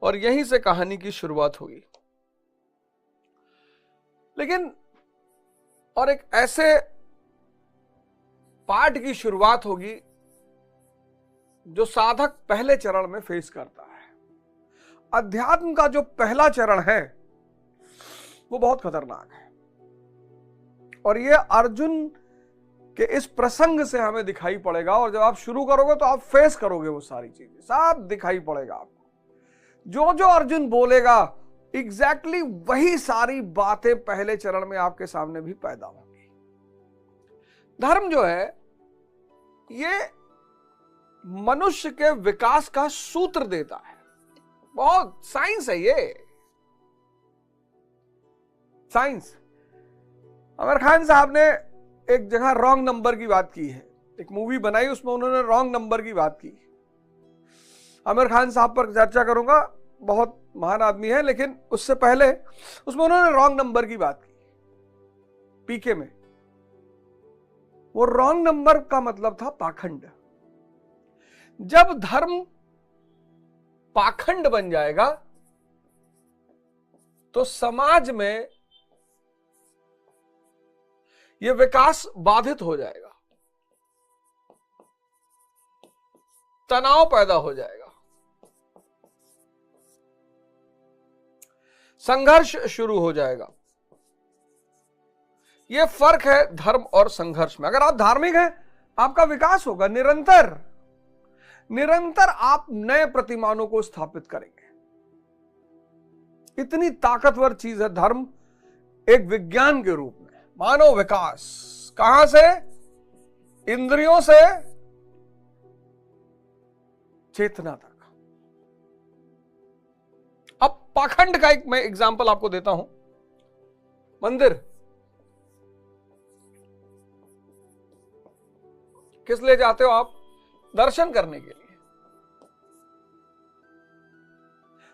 और यहीं से कहानी की शुरुआत होगी। लेकिन और एक ऐसे पाठ की शुरुआत होगी जो साधक पहले चरण में फेस करता है। अध्यात्म का जो पहला चरण है वो बहुत खतरनाक है, और ये अर्जुन के इस प्रसंग से हमें दिखाई पड़ेगा। और जब आप शुरू करोगे तो आप फेस करोगे वो सारी चीजें, सब दिखाई पड़ेगा आपको। जो जो अर्जुन बोलेगा एग्जैक्टली वही सारी बातें पहले चरण में आपके सामने भी पैदा होंगी। धर्म जो है ये मनुष्य के विकास का सूत्र देता है। बहुत साइंस है ये, साइंस। आमिर खान साहब ने एक जगह रॉन्ग नंबर की बात की है, एक मूवी बनाई उसमें उन्होंने रॉन्ग नंबर की बात की। आमिर खान साहब पर चर्चा करूंगा, बहुत महान आदमी है, लेकिन उससे पहले उसमें उन्होंने रॉन्ग नंबर की बात की पीके में। वो रॉन्ग नंबर का मतलब था पाखंड। जब धर्म पाखंड बन जाएगा तो समाज में यह विकास बाधित हो जाएगा, तनाव पैदा हो जाएगा, संघर्ष शुरू हो जाएगा। यह फर्क है धर्म और संघर्ष में। अगर आप धार्मिक हैं आपका विकास होगा, निरंतर निरंतर आप नए प्रतिमानों को स्थापित करेंगे। इतनी ताकतवर चीज है धर्म, एक विज्ञान के रूप में। मानव विकास कहां से? इंद्रियों से चेतना तक। अब पाखंड का एक मैं एग्जांपल आपको देता हूं। मंदिर किस लिए जाते हो आप? दर्शन करने के लिए।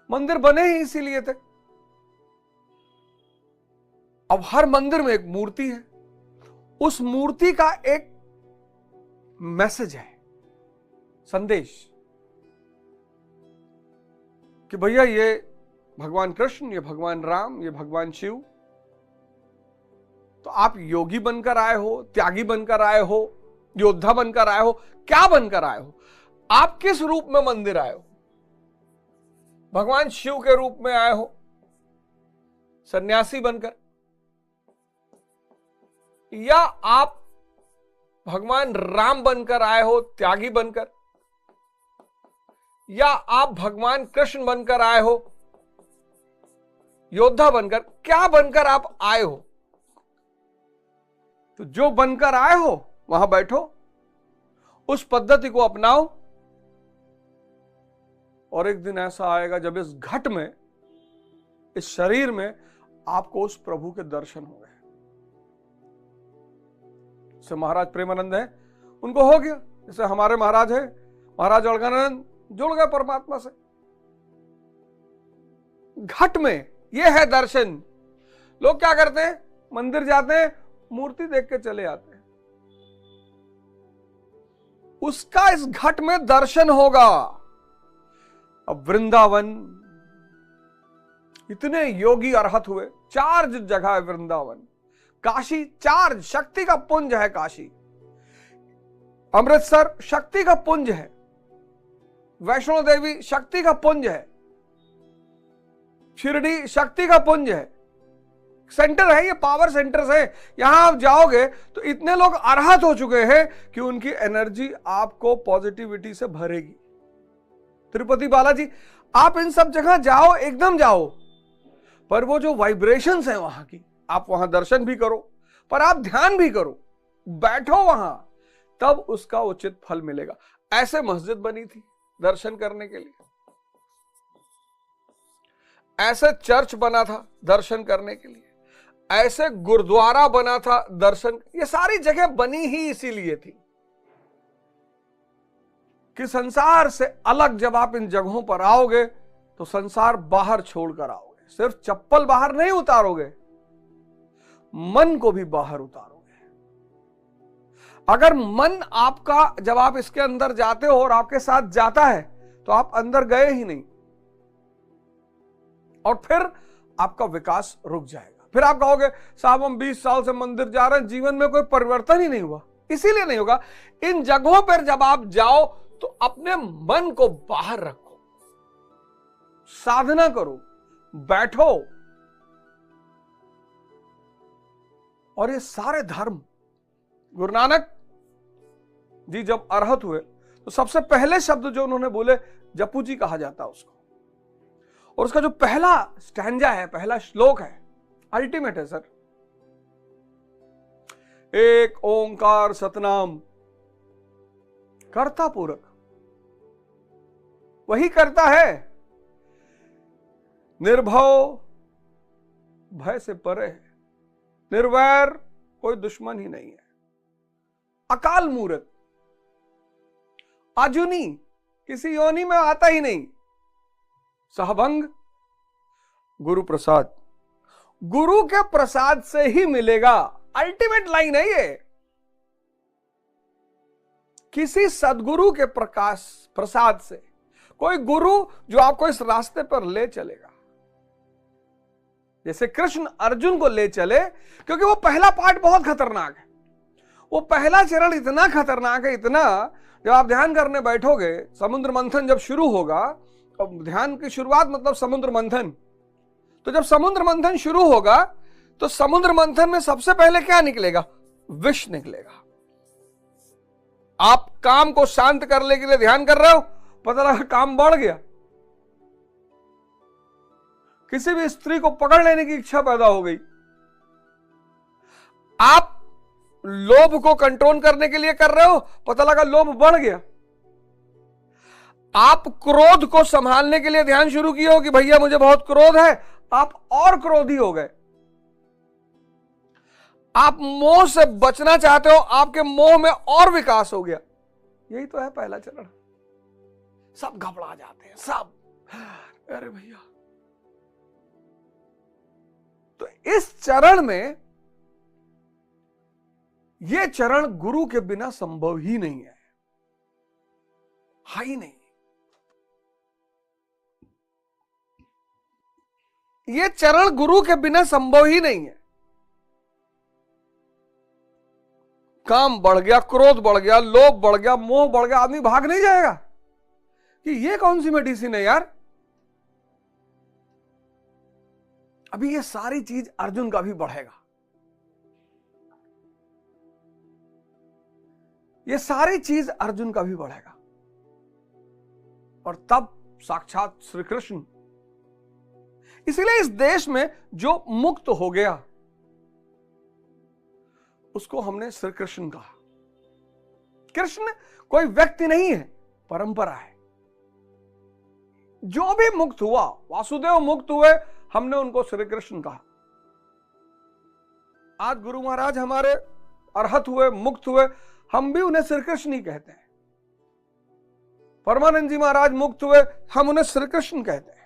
मंदिर बने ही इसीलिए थे। अब हर मंदिर में एक मूर्ति है, उस मूर्ति का एक मैसेज है, संदेश, कि भैया ये भगवान कृष्ण, ये भगवान राम, ये भगवान शिव। तो आप योगी बनकर आए हो, त्यागी बनकर आए हो, योद्धा बनकर आए हो, क्या बनकर आए हो? आप किस रूप में मंदिर आए हो? भगवान शिव के रूप में आए हो, सन्यासी बनकर, या आप भगवान राम बनकर आए हो, त्यागी बनकर, या आप भगवान कृष्ण बनकर आए हो, योद्धा बनकर? क्या बनकर आप आए हो? तो जो बनकर आए हो वहां बैठो, उस पद्धति को अपनाओ, और एक दिन ऐसा आएगा जब इस घट में, इस शरीर में आपको उस प्रभु के दर्शन होंगे। जैसे महाराज प्रेमानंद है, उनको हो गया। जैसे हमारे महाराज है, महाराज अलगानंद जुड़ गए परमात्मा से। घट में यह है दर्शन। लोग क्या करते हैं? मंदिर जाते हैं, मूर्ति देख के चले आते हैं। उसका इस घट में दर्शन होगा। अब वृंदावन, इतने योगी अरहत हुए, चार्ज जगह है वृंदावन। काशी चार्ज, शक्ति का पुंज है काशी। अमृतसर शक्ति का पुंज है। वैष्णो देवी शक्ति का पुंज है। शिरडी शक्ति का पुंज है। सेंटर है, ये पावर सेंटर्स है। यहां आप जाओगे तो इतने लोग अरहत हो चुके हैं कि उनकी एनर्जी आपको पॉजिटिविटी से भरेगी। तिरुपति बालाजी, आप इन सब जगह जाओ, एकदम जाओ, पर वो जो वाइब्रेशंस है वहां की, आप वहां दर्शन भी करो, पर आप ध्यान भी करो, बैठो वहां, तब उसका उचित फल मिलेगा। ऐसे मस्जिद बनी थी दर्शन करने के लिए, ऐसे चर्च बना था दर्शन करने के लिए, ऐसे गुरुद्वारा बना था दर्शन। ये सारी जगह बनी ही इसीलिए थी कि संसार से अलग जब आप इन जगहों पर आओगे तो संसार बाहर छोड़कर आओगे। सिर्फ चप्पल बाहर नहीं उतारोगे, मन को भी बाहर उतारोगे। अगर मन आपका, जब आप इसके अंदर जाते हो और आपके साथ जाता है, तो आप अंदर गए ही नहीं। और फिर आपका विकास रुक जाएगा। फिर आप कहोगे साहब हम 20 साल से मंदिर जा रहे हैं, जीवन में कोई परिवर्तन ही नहीं हुआ। इसीलिए नहीं होगा। इन जगहों पर जब आप जाओ तो अपने मन को बाहर रखो, साधना करो, बैठो। और ये सारे धर्म, गुरु नानक जी जब अरहत हुए तो सबसे पहले शब्द जो उन्होंने बोले, जपू जी कहा जाता है उसको। और उसका जो पहला स्टैंजा है, पहला श्लोक है, अल्टीमेट है सर। एक ओंकार सतनाम कर्ता पूरक, वही करता है, निर्भव भय से परे है, निर्वैर कोई दुश्मन ही नहीं है, अकाल मूर्त, आजुनी किसी योनि में आता ही नहीं, सहभंग गुरु प्रसाद, गुरु के प्रसाद से ही मिलेगा। अल्टीमेट लाइन है ये। किसी सदगुरु के प्रकाश प्रसाद से, कोई गुरु जो आपको इस रास्ते पर ले चलेगा, जैसे कृष्ण अर्जुन को ले चले, क्योंकि वो पहला पार्ट बहुत खतरनाक है। वो पहला चरण इतना खतरनाक है, इतना, जब आप ध्यान करने बैठोगे, समुद्र मंथन जब शुरू होगा, अब ध्यान की शुरुआत मतलब समुद्र मंथन, तो जब समुद्र मंथन शुरू होगा तो समुद्र मंथन में सबसे पहले क्या निकलेगा? विष निकलेगा। आप काम को शांत करने के लिए ध्यान कर रहे हो, पता लगा काम बढ़ गया। किसी भी स्त्री को पकड़ लेने की इच्छा पैदा हो गई। आप लोभ को कंट्रोल करने के लिए कर रहे हो, पता लगा लोभ बढ़ गया। आप क्रोध को संभालने के लिए ध्यान शुरू किया हो कि भैया मुझे बहुत क्रोध है, आप और क्रोधी हो गए। आप मोह से बचना चाहते हो, आपके मोह में और विकास हो गया। यही तो है पहला चरण। सब घबरा जाते हैं, सब, अरे भैया। तो इस चरण में, यह चरण गुरु के बिना संभव ही नहीं है, ही नहीं। यह चरण गुरु के बिना संभव ही नहीं है। काम बढ़ गया, क्रोध बढ़ गया, लोभ बढ़ गया, मोह बढ़ गया, आदमी भाग नहीं जाएगा कि ये कौन सी मेडिसिन है यार। अभी ये सारी चीज अर्जुन का भी बढ़ेगा। ये सारी चीज अर्जुन का भी बढ़ेगा। और तब साक्षात श्री कृष्ण। इसलिए इस देश में जो मुक्त हो गया उसको हमने श्री कृष्ण कहा। कृष्ण कोई व्यक्ति नहीं है, परंपरा है। जो भी मुक्त हुआ, वासुदेव मुक्त हुए, हमने उनको श्री कृष्ण कहा। आज गुरु महाराज हमारे अरहत हुए, मुक्त हुए, हम भी उन्हें श्री कृष्ण ही कहते हैं। परमानंद जी महाराज मुक्त हुए, हम उन्हें श्री कृष्ण कहते हैं।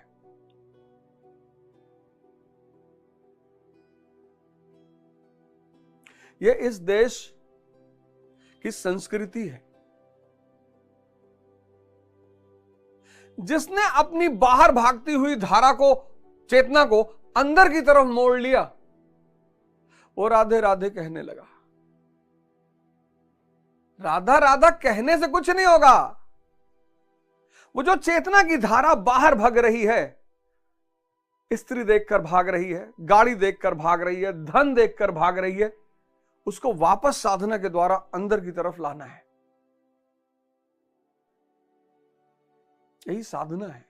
ये इस देश की संस्कृति है। जिसने अपनी बाहर भागती हुई धारा को, चेतना को अंदर की तरफ मोड़ लिया, वो राधे राधे कहने लगा। राधा राधा कहने से कुछ नहीं होगा। वो जो चेतना की धारा बाहर भाग रही है, स्त्री देखकर भाग रही है, गाड़ी देखकर भाग रही है, धन देखकर भाग रही है, उसको वापस साधना के द्वारा अंदर की तरफ लाना है। यही साधना है।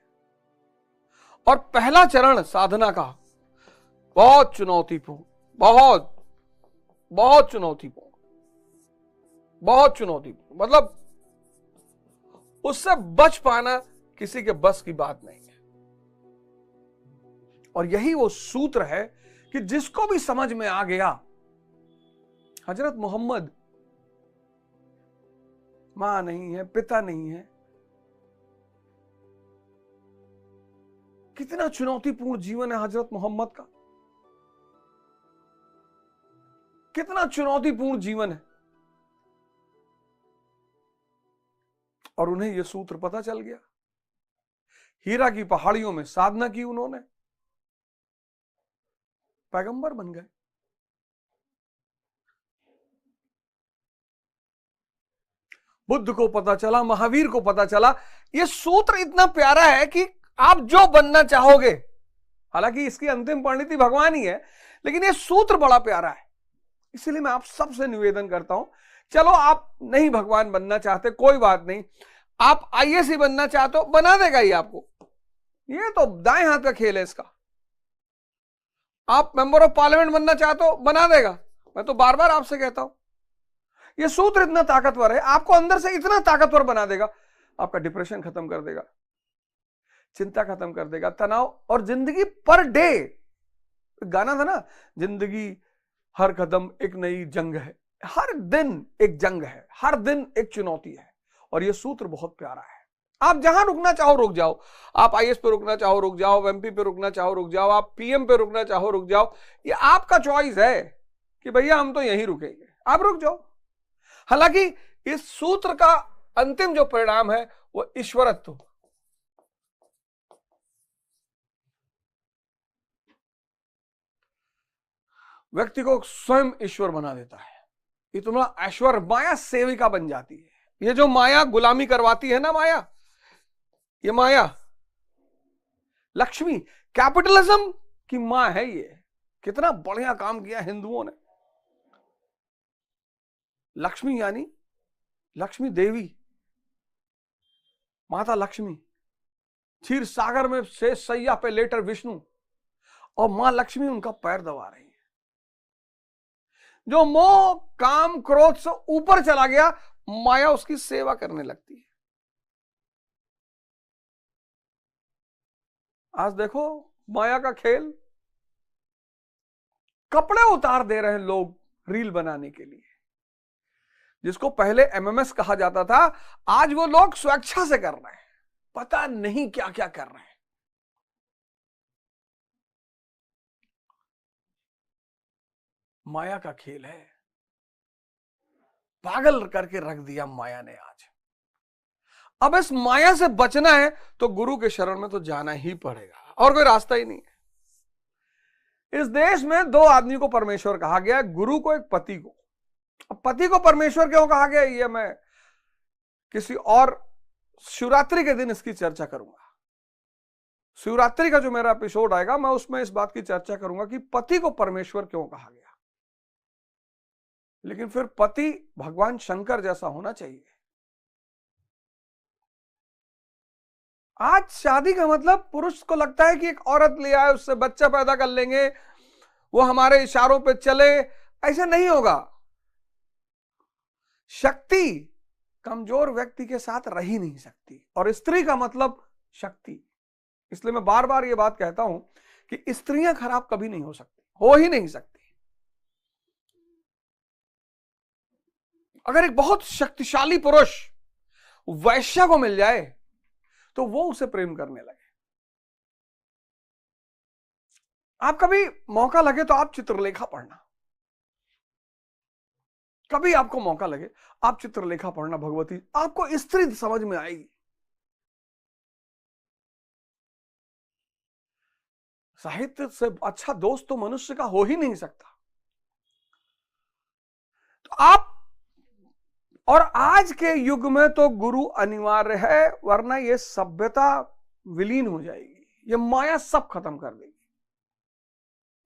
और पहला चरण साधना का बहुत चुनौतीपूर्ण, बहुत बहुत चुनौतीपूर्ण, बहुत चुनौतीपूर्ण, मतलब उससे बच पाना किसी के बस की बात नहीं है। और यही वो सूत्र है कि जिसको भी समझ में आ गया, हजरत मोहम्मद मां नहीं है, पिता नहीं है, कितना चुनौतीपूर्ण जीवन है हजरत मोहम्मद का, कितना चुनौतीपूर्ण जीवन है। और उन्हें यह सूत्र पता चल गया। हीरा की पहाड़ियों में साधना की उन्होंने, पैगंबर बन गए। बुद्ध को पता चला, महावीर को पता चला। यह सूत्र इतना प्यारा है कि आप जो बनना चाहोगे, हालांकि इसकी अंतिम परिणति भगवान ही है, लेकिन यह सूत्र बड़ा प्यारा है। इसलिए मैं आप सबसे निवेदन करता हूं, चलो आप नहीं भगवान बनना चाहते, कोई बात नहीं, आप आईएएस ही बनना चाहते हो, बना देगा ये आपको। ये तो दाएं हाथ का खेल है इसका। आप मेंबर ऑफ पार्लियामेंट बनना चाहते हो, बना देगा। मैं तो बार बार आपसे कहता हूं, ये सूत्र इतना ताकतवर है, आपको अंदर से इतना ताकतवर बना देगा, आपका डिप्रेशन खत्म कर देगा, चिंता खत्म कर देगा, तनाव। और जिंदगी पर डे, गाना था ना, जिंदगी हर कदम एक नई जंग है, हर दिन एक जंग है, हर दिन एक चुनौती है। और यह सूत्र बहुत प्यारा है। आप जहां रुकना चाहो रुक जाओ, आप आईएएस पे रुकना चाहो रुक जाओ, एमपी पे रुकना चाहो रुक जाओ, आप पीएम पे रुकना चाहो रुक जाओ, ये आपका चॉइस है कि भैया हम तो यहीं रुकेंगे, आप रुक जाओ। हालांकि इस सूत्र का अंतिम जो परिणाम है वो ईश्वरत्व, व्यक्ति को स्वयं ईश्वर बना देता है। ये तुम्हारा ऐश्वर्य, माया सेविका बन जाती है। ये जो माया गुलामी करवाती है ना, माया, ये माया लक्ष्मी, कैपिटलिज्म की मां है। ये कितना बढ़िया काम किया हिंदुओं ने। लक्ष्मी यानी लक्ष्मी देवी, माता लक्ष्मी, क्षीर सागर में से सैया पे लेटर विष्णु, और मां लक्ष्मी उनका पैर दबा रही है। जो मोह काम क्रोध से ऊपर चला गया, माया उसकी सेवा करने लगती है। आज देखो माया का खेल, कपड़े उतार दे रहे हैं लोग रील बनाने के लिए। जिसको पहले एमएमएस कहा जाता था, आज वो लोग स्वेच्छा से कर रहे हैं, पता नहीं क्या क्या कर रहे हैं। माया का खेल है, पागल करके रख दिया माया ने आज। अब इस माया से बचना है तो गुरु के शरण में तो जाना ही पड़ेगा, और कोई रास्ता ही नहीं है। इस देश में दो आदमी को परमेश्वर कहा गया, गुरु को, एक पति को। अब पति को परमेश्वर क्यों कहा गया, ये मैं किसी और शिवरात्रि के दिन इसकी चर्चा करूंगा। शिवरात्रि का जो मेरा एपिसोड आएगा, मैं उसमें इस बात की चर्चा करूंगा कि पति को परमेश्वर क्यों कहा गया। लेकिन फिर पति भगवान शंकर जैसा होना चाहिए। आज शादी का मतलब पुरुष को लगता है कि एक औरत ले आए, उससे बच्चा पैदा कर लेंगे, वो हमारे इशारों पे चले। ऐसा नहीं होगा। शक्ति कमजोर व्यक्ति के साथ रह ही नहीं सकती, और स्त्री का मतलब शक्ति। इसलिए मैं बार बार ये बात कहता हूं कि स्त्रियां खराब कभी नहीं हो सकती, हो ही नहीं सकती। अगर एक बहुत शक्तिशाली पुरुष वैश्या को मिल जाए तो वो उसे प्रेम करने लगे। आप कभी मौका लगे तो आप चित्रलेखा पढ़ना, कभी आपको मौका लगे आप चित्रलेखा पढ़ना भगवती, आपको स्त्री समझ में आएगी। साहित्य से अच्छा दोस्त तो मनुष्य का हो ही नहीं सकता। तो आप, और आज के युग में तो गुरु अनिवार्य है, वरना ये सभ्यता विलीन हो जाएगी। ये माया सब खत्म कर देगी,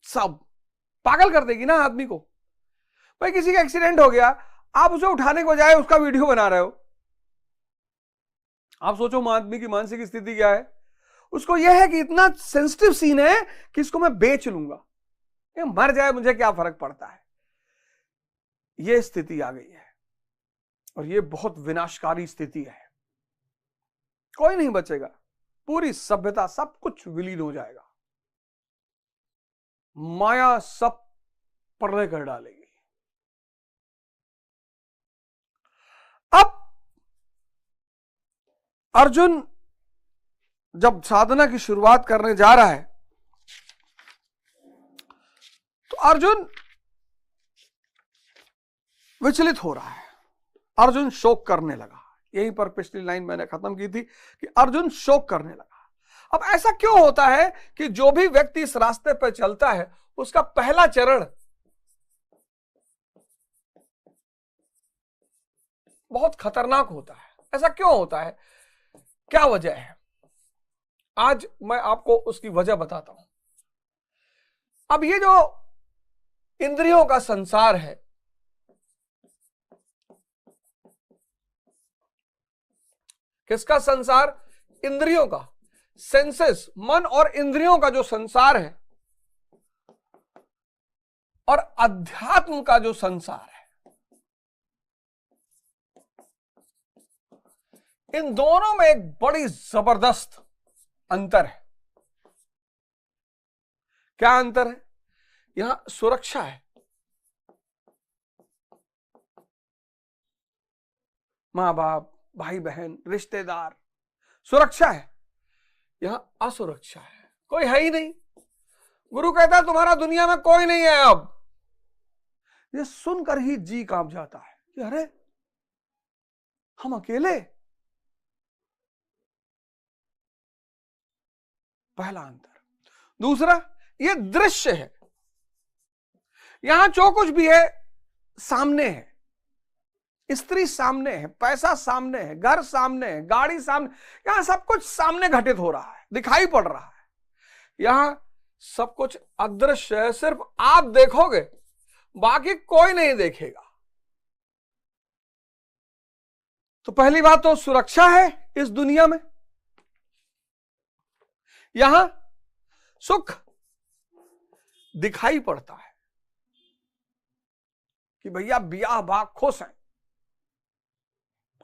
सब पागल कर देगी ना आदमी को। भाई किसी का एक्सीडेंट हो गया, आप उसे उठाने को जाए, उसका वीडियो बना रहे हो। आप सोचो आदमी की मानसिक स्थिति क्या है। उसको यह है कि इतना सेंसिटिव सीन है कि इसको मैं बेच लूंगा, ये मर जाए मुझे क्या फर्क पड़ता है। यह स्थिति आ गई है, और यह बहुत विनाशकारी स्थिति है। कोई नहीं बचेगा, पूरी सभ्यता सब कुछ विलीन हो जाएगा। माया सब पर्दे कर डालेगी। अब अर्जुन जब साधना की शुरुआत करने जा रहा है, तो अर्जुन विचलित हो रहा है, अर्जुन शोक करने लगा। यहीं पर पिछली लाइन मैंने खत्म की थी कि अर्जुन शोक करने लगा। अब ऐसा क्यों होता है कि जो भी व्यक्ति इस रास्ते पर चलता है उसका पहला चरण बहुत खतरनाक होता है? ऐसा क्यों होता है? क्या वजह है? आज मैं आपको उसकी वजह बताता हूं। अब ये जो इंद्रियों का संसार है, किसका संसार? इंद्रियों का, सेंसेस, मन और इंद्रियों का जो संसार है, और अध्यात्म का जो संसार है, इन दोनों में एक बड़ी जबरदस्त अंतर है। क्या अंतर है? यहां सुरक्षा है, मां बाप, भाई बहन, रिश्तेदार, सुरक्षा है। यहां असुरक्षा है, कोई है ही नहीं। गुरु कहता है तुम्हारा दुनिया में कोई नहीं है। अब ये सुनकर ही जी कांप जाता है कि अरे हम अकेले। पहला अंतर। दूसरा, ये दृश्य है। यहां जो कुछ भी है सामने है। स्त्री सामने है, पैसा सामने है, घर सामने है, गाड़ी सामने, यहां सब कुछ सामने घटित हो रहा है, दिखाई पड़ रहा है। यहां सब कुछ अदृश्य है, सिर्फ आप देखोगे, बाकी कोई नहीं देखेगा। तो पहली बात तो सुरक्षा है इस दुनिया में। यहां सुख दिखाई पड़ता है कि भैया ब्याह बाग खुश है,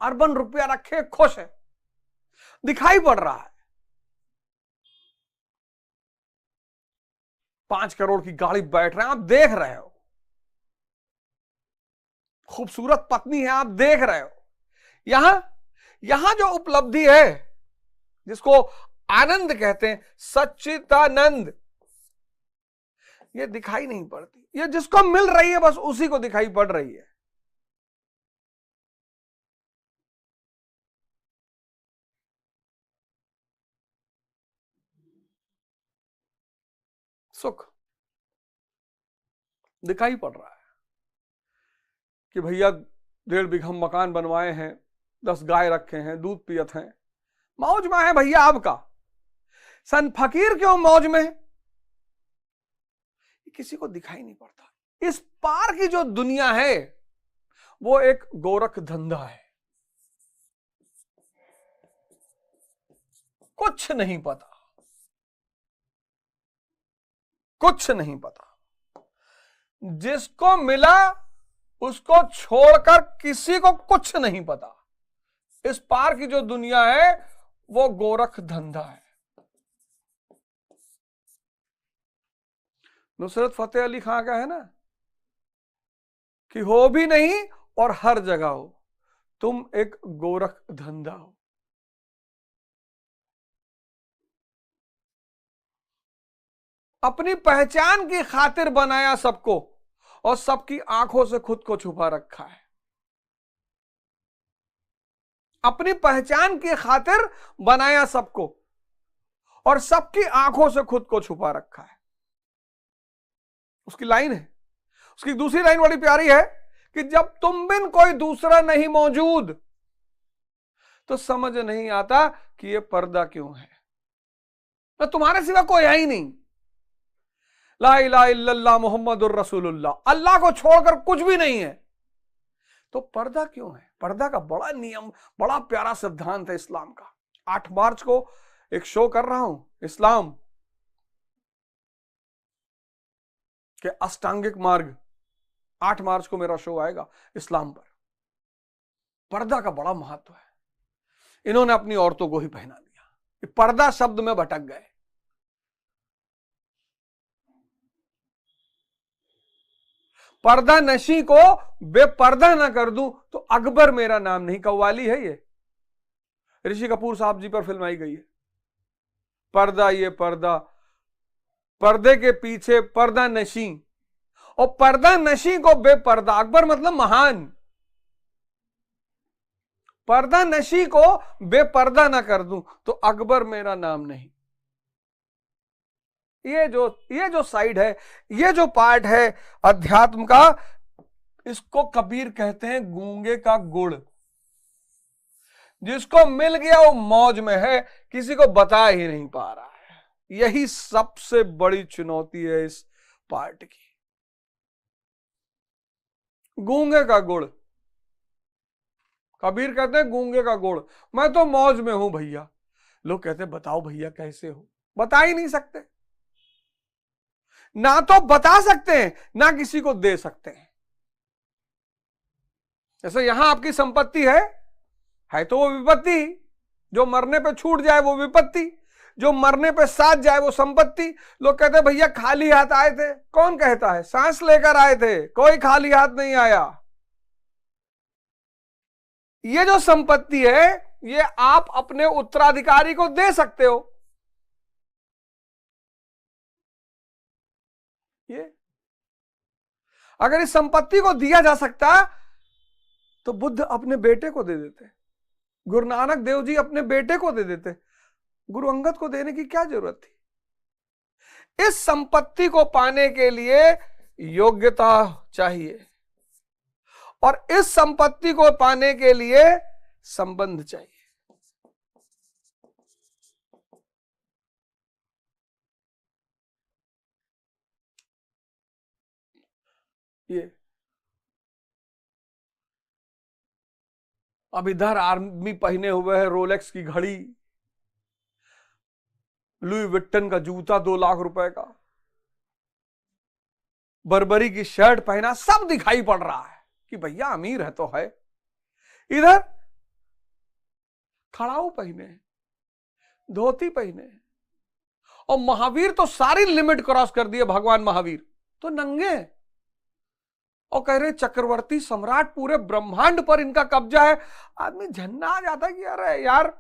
अरबन रुपया रखे खुश है, दिखाई पड़ रहा है। 5 करोड़ की गाड़ी बैठ रहे हैं, आप देख रहे हो। खूबसूरत पत्नी है, आप देख रहे हो। यहां जो उपलब्धि है, जिसको आनंद कहते हैं, सच्चिदानंद, ये दिखाई नहीं पड़ती। ये जिसको मिल रही है बस उसी को दिखाई पड़ रही है। सुख दिखाई पड़ रहा है कि भैया 1.5 बीघा मकान बनवाए हैं, 10 गाय रखे हैं, दूध पियत हैं, मौज में है भैया आपका। सन फकीर क्यों मौज में? किसी को दिखाई नहीं पड़ता। इस पार की जो दुनिया है वो एक गोरख धंधा है। कुछ नहीं पता, कुछ नहीं पता। जिसको मिला उसको छोड़कर किसी को कुछ नहीं पता। इस पार की जो दुनिया है वो गोरख धंधा है। नुसरत फतेह अली खां का है ना कि हो भी नहीं और हर जगह हो, तुम एक गोरख धंधा हो। अपनी पहचान की खातिर बनाया सबको और सबकी आंखों से खुद को छुपा रखा है। अपनी पहचान की खातिर बनाया सबको और सबकी आंखों से खुद को छुपा रखा है। उसकी लाइन है, उसकी दूसरी लाइन बड़ी प्यारी है कि जब तुम बिन कोई दूसरा नहीं मौजूद तो समझ नहीं आता कि ये पर्दा क्यों है। तो तुम्हारे सिवा कोई है ही नहीं। ला इलाहा इल्लल्लाह मुहम्मदुर रसूलुल्लाह, अल्लाह को छोड़कर कुछ भी नहीं है, तो पर्दा क्यों है? पर्दा का बड़ा नियम, बड़ा प्यारा सिद्धांत है इस्लाम का। 8 मार्च को एक शो कर रहा हूं, इस्लाम के अष्टांगिक मार्ग। 8 मार्च को मेरा शो आएगा इस्लाम पर। पर्दा का बड़ा महत्व है। इन्होंने अपनी औरतों को ही पहना दिया, पर्दा शब्द में भटक गए। पर्दा नशी को बेपर्दा ना कर दूं तो अकबर मेरा नाम नहीं। कव्वाली है ये, ऋषि कपूर साहब जी पर फिल्म आई गई है। पर्दा ये पर्दा, पर्दे के पीछे पर्दा नशी, और पर्दा नशी को बेपर्दा, अकबर मतलब महान, पर्दा नशी को बेपर्दा ना कर दूं तो अकबर मेरा नाम नहीं। ये जो साइड है, ये जो पार्ट है अध्यात्म का, इसको कबीर कहते हैं गूंगे का गुड़। जिसको मिल गया वो मौज में है, किसी को बता ही नहीं पा रहा है। यही सबसे बड़ी चुनौती है इस पार्ट की, गूंगे का गुड़। कबीर कहते हैं गूंगे का गुड़, मैं तो मौज में हूं भैया। लोग कहते हैं बताओ भैया कैसे हो, बता ही नहीं सकते, ना तो बता सकते हैं ना किसी को दे सकते हैं। जैसे यहां आपकी संपत्ति है तो वो विपत्ति, जो मरने पे छूट जाए वो विपत्ति, जो मरने पे साथ जाए वो संपत्ति। लोग कहते हैं भैया खाली हाथ आए थे, कौन कहता है? सांस लेकर आए थे, कोई खाली हाथ नहीं आया। ये जो संपत्ति है ये आप अपने उत्तराधिकारी को दे सकते हो। ये अगर इस संपत्ति को दिया जा सकता तो बुद्ध अपने बेटे को दे देते, गुरु नानक देव जी अपने बेटे को दे देते, गुरु अंगद को देने की क्या जरूरत थी? इस संपत्ति को पाने के लिए योग्यता चाहिए और इस संपत्ति को पाने के लिए संबंध चाहिए। ये अब इधर आर्मी पहने हुए है रोलेक्स की घड़ी, लुई विट्टन का जूता 2 लाख रुपए का, बर्बरी की शर्ट पहना, सब दिखाई पड़ रहा है कि भैया अमीर है तो है। इधर खड़ाऊ पहने, धोती पहने, और महावीर तो सारी लिमिट क्रॉस कर दिए। भगवान महावीर तो नंगे और कह रहे चक्रवर्ती सम्राट, पूरे ब्रह्मांड पर इनका कब्जा है। आदमी झन्ना आ जाता है कि अरे यार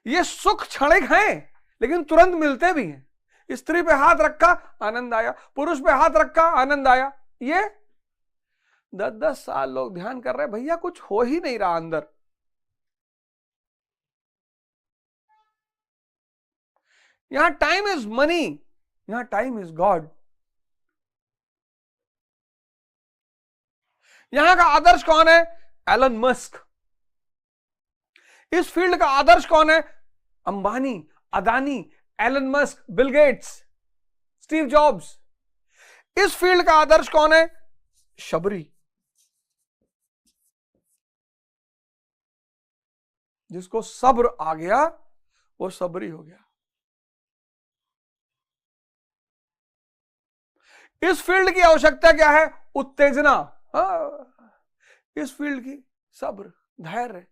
ये सुख क्षणिक हैं लेकिन तुरंत मिलते भी हैं। स्त्री पे हाथ रखा आनंद आया, पुरुष पे हाथ रखा आनंद आया। ये 10-10 साल लोग ध्यान कर रहे, भैया कुछ हो ही नहीं रहा अंदर। यहां टाइम इज मनी, यहां टाइम इज गॉड। यहां का आदर्श कौन है? Elon Musk. इस फील्ड का आदर्श कौन है? Ambani, Adani, Elon Musk, Bill Gates, Steve Jobs. इस फील्ड का आदर्श कौन है? शबरी। जिसको सब्र आ गया वो सबरी हो गया। इस फील्ड की आवश्यकता क्या है? उत्तेजना। इस फील्ड की सब्र, धैर्य।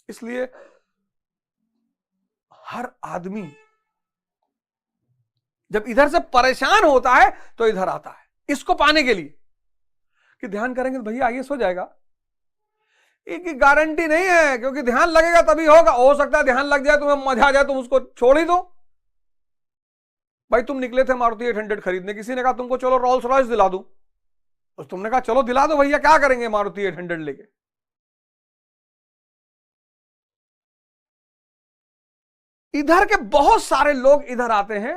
इसलिए हर आदमी जब इधर से परेशान होता है तो इधर आता है इसको पाने के लिए कि ध्यान करेंगे तो भैया आईएएस हो जाएगा। इसकी गारंटी नहीं है, क्योंकि ध्यान लगेगा तभी होगा। हो सकता है ध्यान लग जाए, तुम्हें मजा आ जाए, तुम उसको छोड़ ही दो। भाई तुम निकले थे मारुति 800 खरीदने, किसी ने कहा तुमको चलो रोल्स रॉयस दिला दूं, और तुमने कहा चलो दिला दो भैया, क्या करेंगे मारुति 800 लेके। इधर के बहुत सारे लोग इधर आते हैं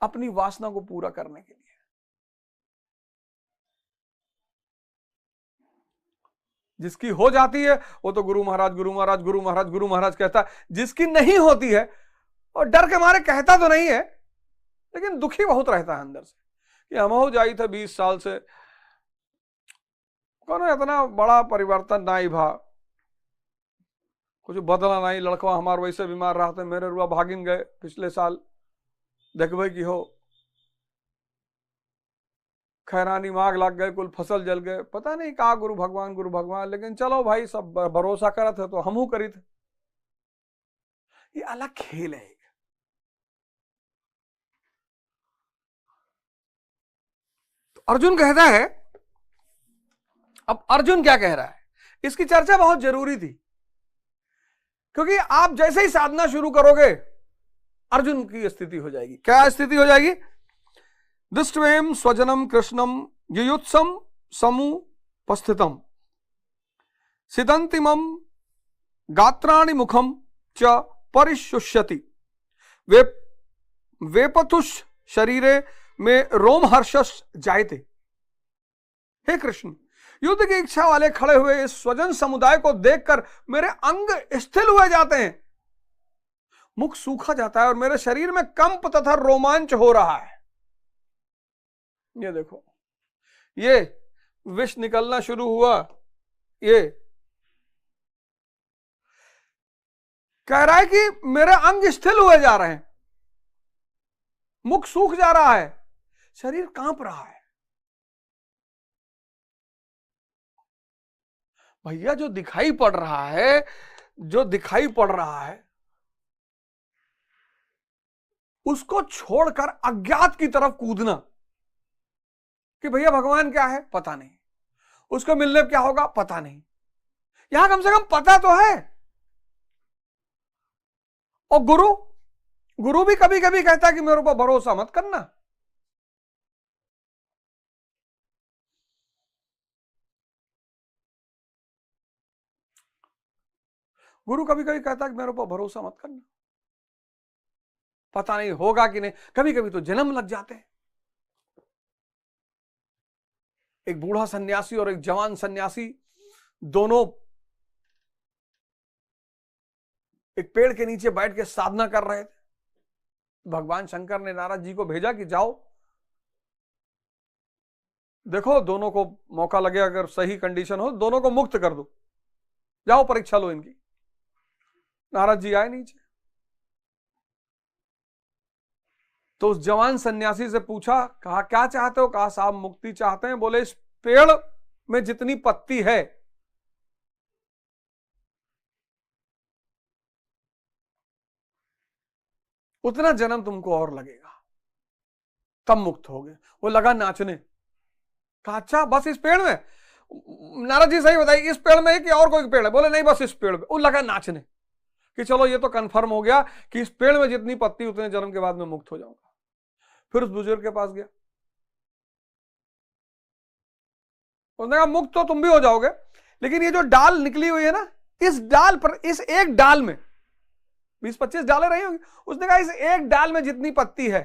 अपनी वासना को पूरा करने के लिए। जिसकी हो जाती है वो तो गुरु महाराज गुरु महाराज गुरु महाराज गुरु महाराज कहता है। जिसकी नहीं होती है और डर के मारे कहता तो नहीं है, लेकिन दुखी बहुत रहता है अंदर से कि हम हो जाई थे 20 साल से, कौन इतना बड़ा परिवर्तन ना ही भा, कुछ बदला नहीं। लड़का हमारा वैसे बीमार रहा था, मेरे रुआ भागिन गए पिछले साल, देखबे की हो खैरानी माग लग गए, कुल फसल जल गए, पता नहीं कहा गुरु भगवान। लेकिन चलो भाई सब भरोसा करा थे तो हमहू करी थे। ये अलग खेल है। तो अर्जुन कहता है, अब अर्जुन क्या कह रहा है, इसकी चर्चा बहुत जरूरी थी, क्योंकि आप जैसे ही साधना शुरू करोगे अर्जुन की स्थिति हो जाएगी। क्या स्थिति हो जाएगी? दृष्ट्वेम स्वजनम कृष्णम युयुत्सम समु उपस्थितम सिदंतिमम गात्राणि मुखम च परिशुष्यति वे वेपथुष शरीरे में रोमहर्षस जायते। हे कृष्ण, युद्ध की इच्छा वाले खड़े हुए इस स्वजन समुदाय को देखकर मेरे अंग स्थिर हुए जाते हैं, मुख सूखा जाता है और मेरे शरीर में कंप तथा रोमांच हो रहा है। ये देखो, ये विष निकलना शुरू हुआ, ये कह रहा है कि मेरे अंग स्थिर हुए जा रहे हैं, मुख सूख जा रहा है, शरीर कांप रहा है। भैया जो दिखाई पड़ रहा है, जो दिखाई पड़ रहा है, उसको छोड़कर अज्ञात की तरफ कूदना कि भैया भगवान क्या है पता नहीं, उसको मिलने क्या होगा पता नहीं, यहां कम से कम पता तो है। और गुरु भी कभी कभी कहता है कि मेरे ऊपर भरोसा मत करना। गुरु कभी कभी कहता है कि मेरे ऊपर भरोसा मत करना, पता नहीं होगा कि नहीं। कभी कभी तो जन्म लग जाते हैं। एक बूढ़ा सन्यासी और एक जवान सन्यासी दोनों एक पेड़ के नीचे बैठ के साधना कर रहे थे। भगवान शंकर ने नारद जी को भेजा कि जाओ देखो, दोनों को मौका लगे, अगर सही कंडीशन हो दोनों को मुक्त कर दो, जाओ परीक्षा लो इनकी। नारद जी आए नीचे, तो उस जवान सन्यासी से पूछा, कहा क्या चाहते हो? कहा साहब मुक्ति चाहते हैं। बोले इस पेड़ में जितनी पत्ती है उतना जन्म तुमको और लगेगा, तब मुक्त हो गए। वो लगा नाचने। कहा अच्छा बस इस पेड़ में? नारद जी सही बताइए, इस पेड़ में है कि और कोई पेड़ है? बोले नहीं बस इस पेड़ में। वो लगा नाचने कि चलो ये तो कंफर्म हो गया कि इस पेड़ में जितनी पत्ती उतने जन्म के बाद में मुक्त हो जाऊंगा। फिर उस बुजुर्ग के पास गया, उसने कहा मुक्त तो तुम भी हो जाओगे, लेकिन ये जो डाल निकली हुई है ना, इस डाल पर, इस एक डाल में 20-25 डालें रही होंगी, उसने कहा इस एक डाल में जितनी पत्ती है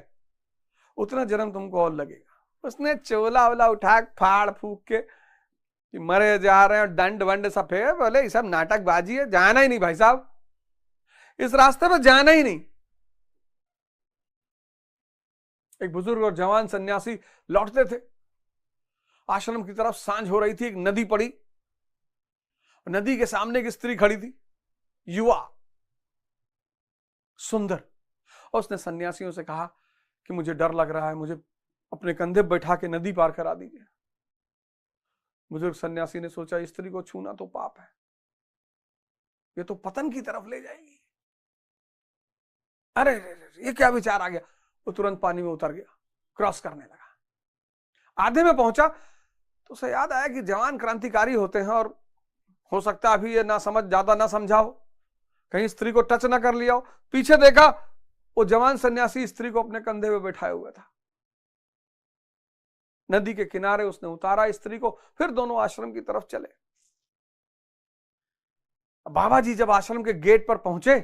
उतना जन्म तुमको और लगेगा। उसने चोला वोला उठा फाड़ फूक के कि मरे जा रहे हैं, दंड वंड सफेद। बोले ये सब नाटकबाजी है, जाना ही नहीं भाई साहब, इस रास्ते पर जाना ही नहीं। एक बुजुर्ग और जवान सन्यासी लौटते थे आश्रम की तरफ। सांझ हो रही थी, एक नदी पड़ी, नदी के सामने एक स्त्री खड़ी थी, युवा सुंदर। और उसने सन्यासियों से कहा कि मुझे डर लग रहा है, मुझे अपने कंधे बैठा के नदी पार करा दीजिए। बुजुर्ग सन्यासी ने सोचा स्त्री को छूना तो पाप है, ये तो पतन की तरफ ले जाएगी। अरे ये क्या विचार आ गया? वो तुरंत पानी में उतर गया, क्रॉस करने लगा। आधे में पहुंचा तो उसे याद आया कि जवान क्रांतिकारी होते हैं और हो सकता है अभी ये ना समझ, ज्यादा ना समझाओ, कहीं स्त्री को टच ना कर लिया हो। पीछे देखा, वो जवान सन्यासी स्त्री को अपने कंधे में बैठाए हुआ था। नदी के किनारे उसने उतारा स्त्री को, फिर दोनों आश्रम की तरफ चले। बाबा जी जब आश्रम के गेट पर पहुंचे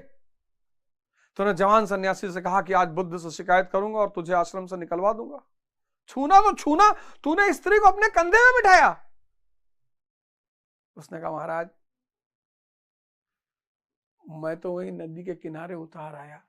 तो उन्होंने जवान सन्यासी से कहा कि आज बुद्ध से शिकायत करूंगा और तुझे आश्रम से निकलवा दूंगा। छूना तो छूना, तूने स्त्री को अपने कंधे में बिठाया। उसने कहा महाराज मैं तो वही नदी के किनारे उतार आया,